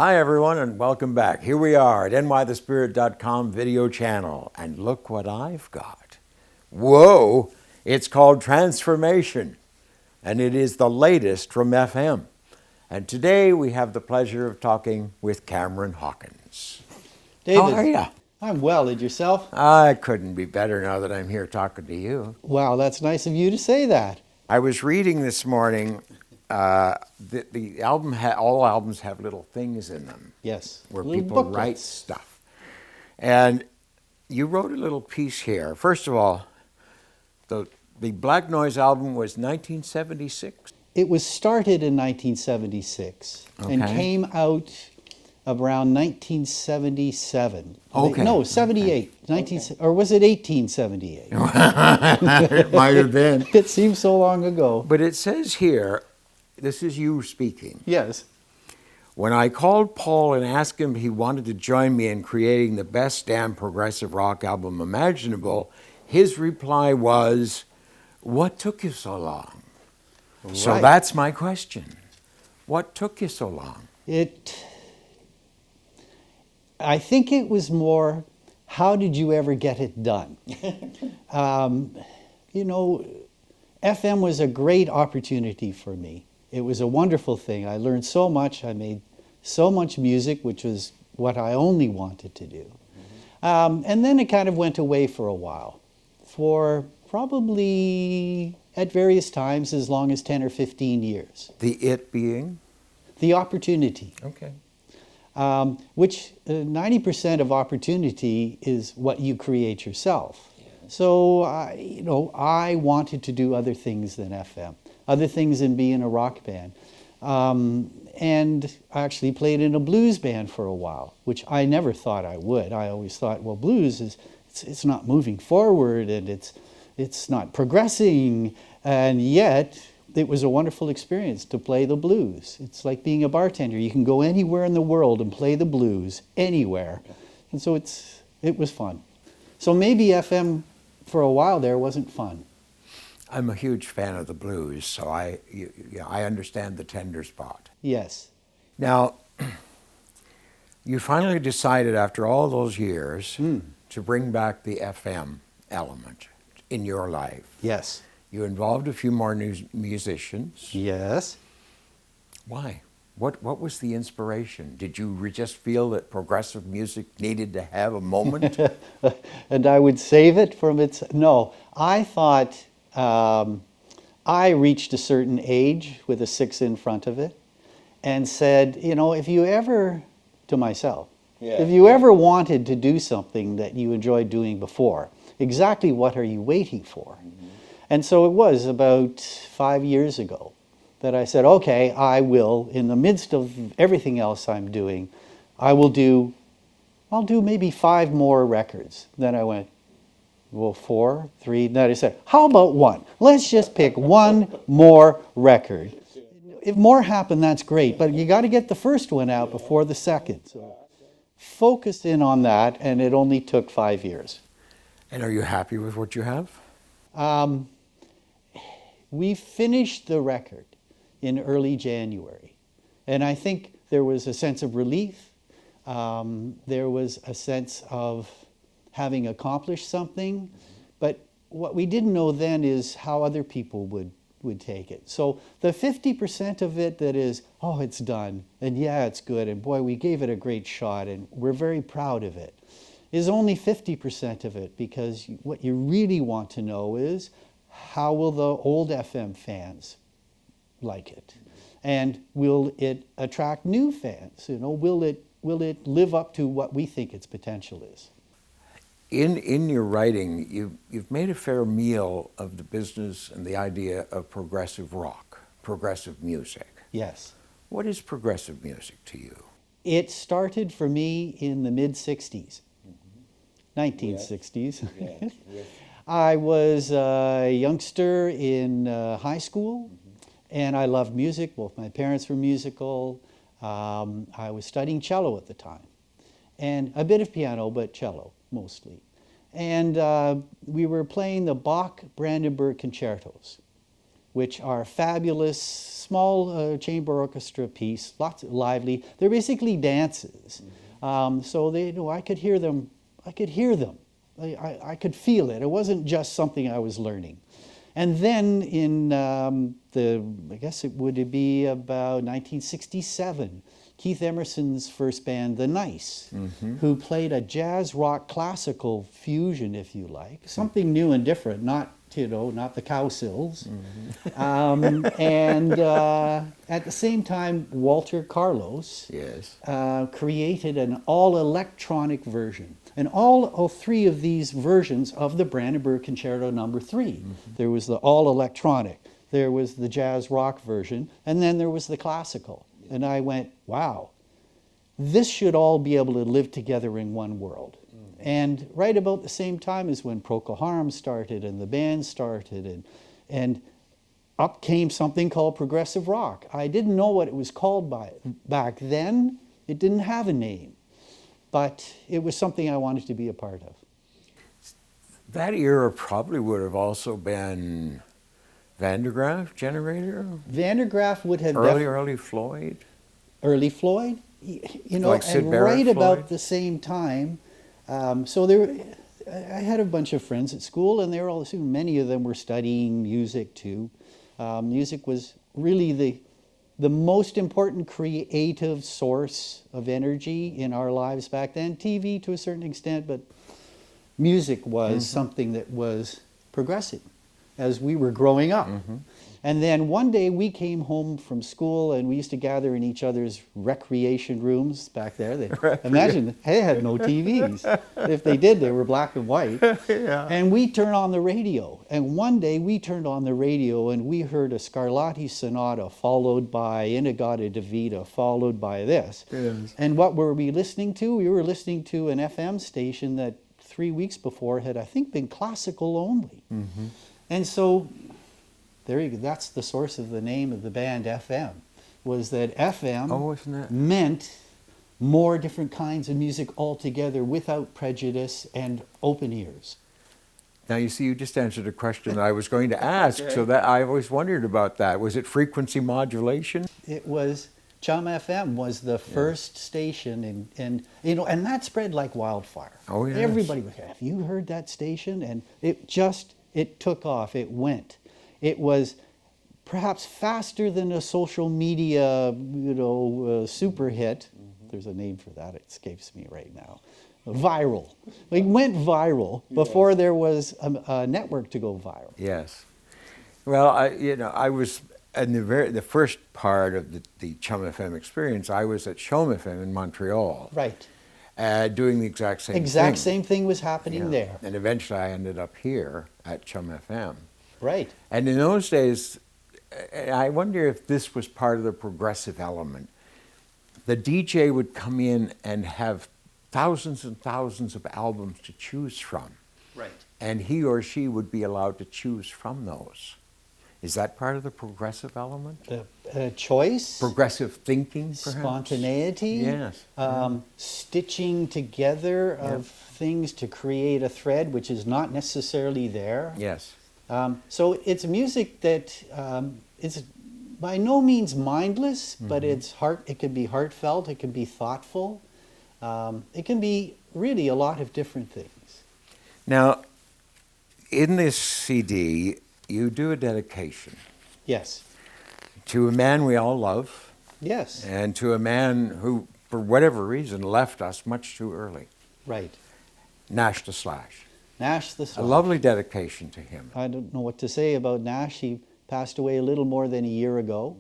Hi everyone and welcome back. Here we are at NYthespirit.com video channel and look what I've got. Whoa! It's called Transformation and it is the latest from FM. And today we have the pleasure of talking with Cameron Hawkins. David, how are you? I'm well. And yourself? I couldn't be better now that I'm here talking to you. Wow, that's nice of you to say that. I was reading this morning, the album, all albums have little things in them. Yes. Where Little people booklets. write stuff. And you wrote a little piece here. First of all, the Black Noise album was 1976. It was started in 1976 and Okay. came out around 1977. Okay. No, 78. Okay. 19, or was it 1878? It might have been. It seems so long ago. But it says here, this is you speaking. Yes. When I called Paul and asked him if he wanted to join me in creating the best damn progressive rock album imaginable, his reply was, "What took you so long?" Right. So that's my question. What took you so long? I think it was more, how did you ever get it done? FM was a great opportunity for me. It was a wonderful thing. I learned so much. I made so much music, which was what I only wanted to do. And then it kind of went away for a while, for probably at various times as long as 10 or 15 years. The it being? The opportunity. Okay. Which 90% of opportunity is what you create yourself. Yeah. So, I wanted to do other things than FM, other things than be in a rock band. And I actually played in a blues band for a while, which I never thought I would. I always thought, well, blues it's not moving forward and it's not progressing, and yet it was a wonderful experience to play the blues. It's like being a bartender. You can go anywhere in the world and play the blues, anywhere. And so it was fun. So maybe FM for a while there wasn't fun. I'm a huge fan of the blues, so I understand the tender spot. Yes. Now, you finally decided after all those years to bring back the FM element in your life. Yes. You involved a few more new musicians. Yes. Why? What was the inspiration? Did you just feel that progressive music needed to have a moment? And I would save it from its... No, I thought I reached a certain age with a 6 in front of it and said, if you ever, to myself, if you ever wanted to do something that you enjoyed doing before, exactly what are you waiting for? And so it was about 5 years ago that I said, okay, I will, in the midst of everything else I'm doing, I'll do maybe 5 more records. Then I went, well, 4, 3, then I said, how about 1? Let's just pick 1 more record. If more happen, that's great, but you got to get the first one out before the second. So focus in on that, and it only took 5 years. And are you happy with what you have? We finished the record in early January, and I think there was a sense of relief. There was a sense of having accomplished something, but what we didn't know then is how other people would take it. So the 50% of it that is, oh, it's done, and yeah, it's good, and boy, we gave it a great shot, and we're very proud of it, is only 50% of it, because what you really want to know is, how will the old FM fans like it? And will it attract new fans? Will it live up to what we think its potential is? In your writing, you've made a fair meal of the business and the idea of progressive rock, progressive music. Yes. What is progressive music to you? It started for me in the mid-60s, 1960s. Yes. I was a youngster in high school, and I loved music. Both my parents were musical. I was studying cello at the time, and a bit of piano, but cello mostly. And we were playing the Bach Brandenburg concertos. which are fabulous, small chamber orchestra piece, lots of lively. They're basically dances. So they, you know, I could hear them. I could hear them. I could feel it. It wasn't just something I was learning. And then in I guess it would be about 1967, Keith Emerson's first band, The Nice, who played a jazz rock classical fusion, if you like, something new and different, not, you know, not the Cowsills. And at the same time, Walter Carlos Yes. created an all-electronic version. And all three of these versions of the Brandenburg Concerto No. 3. There was the all-electronic, there was the jazz rock version, and then there was the classical. And I went, wow, this should all be able to live together in one world. And right about the same time as when Procol Harum started and the band started, and up came something called progressive rock. I didn't know what it was called back then. It didn't have a name. But it was something I wanted to be a part of. That era probably would have also been Van der Graaf generator? Van der Graaf would have Early Floyd? Early Floyd, you know, Like Sid and Barrett right Floyd? about the same time. So I had a bunch of friends at school, and they were all, many of them were studying music too. Music was really the most important creative source of energy in our lives back then. TV to a certain extent, but music was something that was progressive as we were growing up. And then one day we came home from school, and we used to gather in each other's recreation rooms back there. Imagine, they had no TVs. If they did, they were black and white. And we turned on the radio. And one day we turned on the radio, and we heard a Scarlatti Sonata followed by Inagata Davida, followed by this. Yes. And what were we listening to? We were listening to an FM station that 3 weeks before had, I think, been classical only. And so there you go. That's the source of the name of the band FM, was that FM meant more different kinds of music altogether without prejudice and open ears. Now, you see, you just answered a question that I was going to ask, so that I always wondered about that. Was it frequency modulation? It was, Chum FM was the first station, and you know, and that spread like wildfire. Oh, yes. Everybody was, have you heard that station? And it took off, it went. It was perhaps faster than a social media, you know, super hit. There's a name for that, it escapes me right now. Viral. It went viral before there was a network to go viral. Yes. Well, I was in the first part of the Chum FM experience. I was at Chum FM in Montreal. Right. Doing the exact same thing. Same thing was happening there. And eventually I ended up here at Chum FM. Right. And in those days, I wonder if this was part of the progressive element. The DJ would come in and have thousands and thousands of albums to choose from. Right. And he or she would be allowed to choose from those. Is that part of the progressive element? The choice? Progressive thinking, perhaps? Spontaneity? Yes. Stitching together of things to create a thread which is not necessarily there. Yes. So it's music that is by no means mindless, but it can be heartfelt, it can be thoughtful, it can be really a lot of different things. Now, in this CD, you do a dedication. Yes. To a man we all love. Yes. And to a man who, for whatever reason, left us much too early. Right. Nash the Slash. Nash the Slash. A lovely dedication to him. I don't know what to say about Nash. He passed away a little more than a year ago.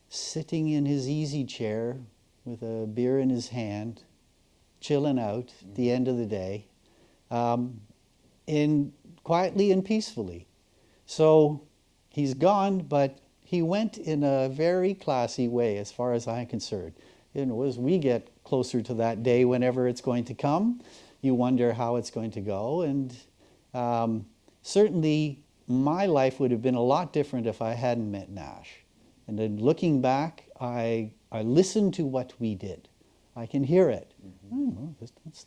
Sitting in his easy chair with a beer in his hand, chilling out at the end of the day, quietly and peacefully. So he's gone, but he went in a very classy way as far as I'm concerned. You know, as we get closer to that day, whenever it's going to come, you wonder how it's going to go. And certainly my life would have been a lot different if I hadn't met Nash. And then looking back, I listened to what we did. I can hear it.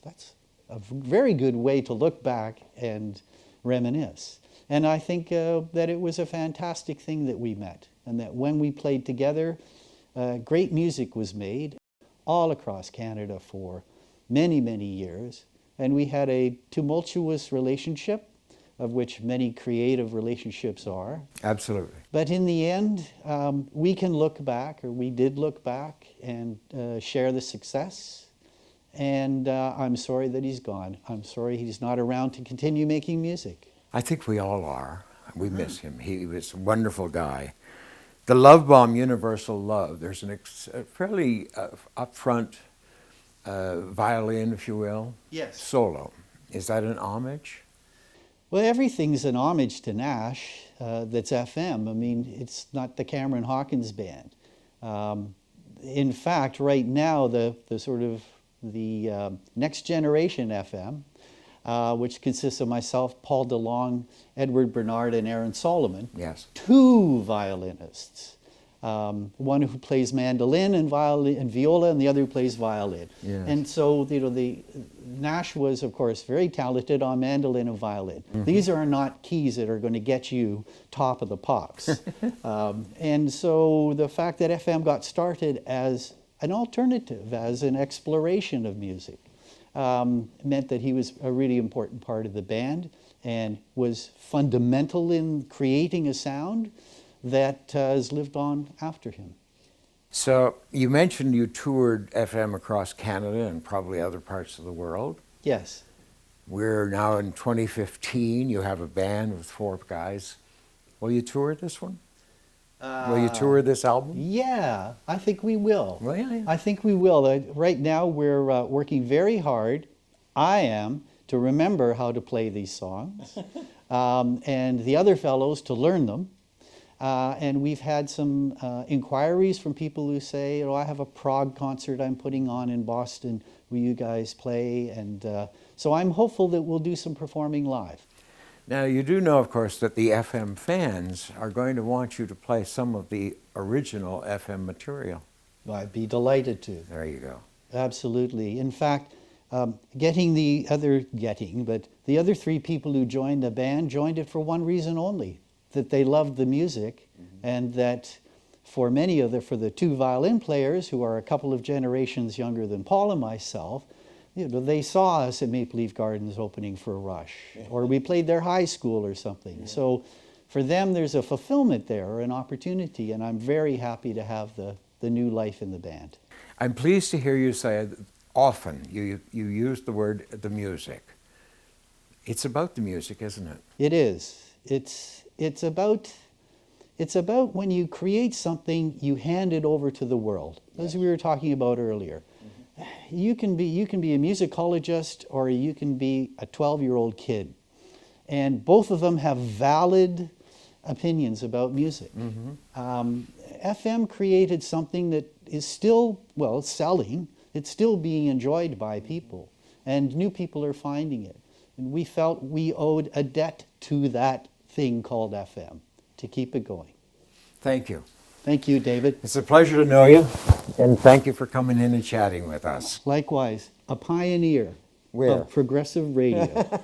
That's a very good way to look back and reminisce. And I think that it was a fantastic thing that we met, and that when we played together, great music was made all across Canada for many, many years. And we had a tumultuous relationship, of which many creative relationships are. Absolutely. But in the end, we can look back, or we did look back, and share the success. And I'm sorry that he's gone. I'm sorry he's not around to continue making music. I think we all are. We miss him. He was a wonderful guy. The Love Bomb, Universal Love, there's a fairly upfront violin, if you will. Yes. Solo. Is that an homage? Well, everything's an homage to Nash that's FM. I mean, it's not the Cameron Hawkins band. In fact, right now, the next generation FM, which consists of myself, Paul DeLong, Edward Bernard, and Aaron Solomon. Yes. 2 violinists. One who plays mandolin and violin and viola, and the other who plays violin. Yes. And so, the Nash was, of course, very talented on mandolin and violin. Mm-hmm. These are not keys that are going to get you top of the pops. And so the fact that FM got started as an alternative, as an exploration of music, meant that he was a really important part of the band and was fundamental in creating a sound that has lived on after him. So you mentioned you toured FM across Canada and probably other parts of the world. Yes. We're now in 2015. You have a band with 4 guys. Will you tour this one? Will you tour this album? Yeah, I think we will. Well, yeah. I think we will. Right now we're working very hard. I am, to remember how to play these songs, and the other fellows to learn them. And we've had some inquiries from people who say, I have a prog concert I'm putting on in Boston. Will you guys play? And so I'm hopeful that we'll do some performing live. Now, you do know, of course, that the FM fans are going to want you to play some of the original FM material. I'd be delighted to. There you go. Absolutely. In fact, the other 3 people who joined the band joined it for one reason only, that they loved the music, and that for the 2 violin players, who are a couple of generations younger than Paul and myself, they saw us at Maple Leaf Gardens opening for Rush, or we played their high school or something. Yeah. So for them, there's a fulfillment there, or an opportunity, and I'm very happy to have the new life in the band. I'm pleased to hear you say often, you use the word the music. It's about the music, isn't it? It is. It's about when you create something, you hand it over to the world, as we were talking about earlier. You can be a musicologist, or you can be a 12-year-old kid, and both of them have valid opinions about music. FM created something that is still, selling. It's still being enjoyed by people, and new people are finding it. And we felt we owed a debt to that thing called FM to keep it going. Thank you. Thank you, David. It's a pleasure to know you, and thank you for coming in and chatting with us. Likewise, a pioneer of progressive radio.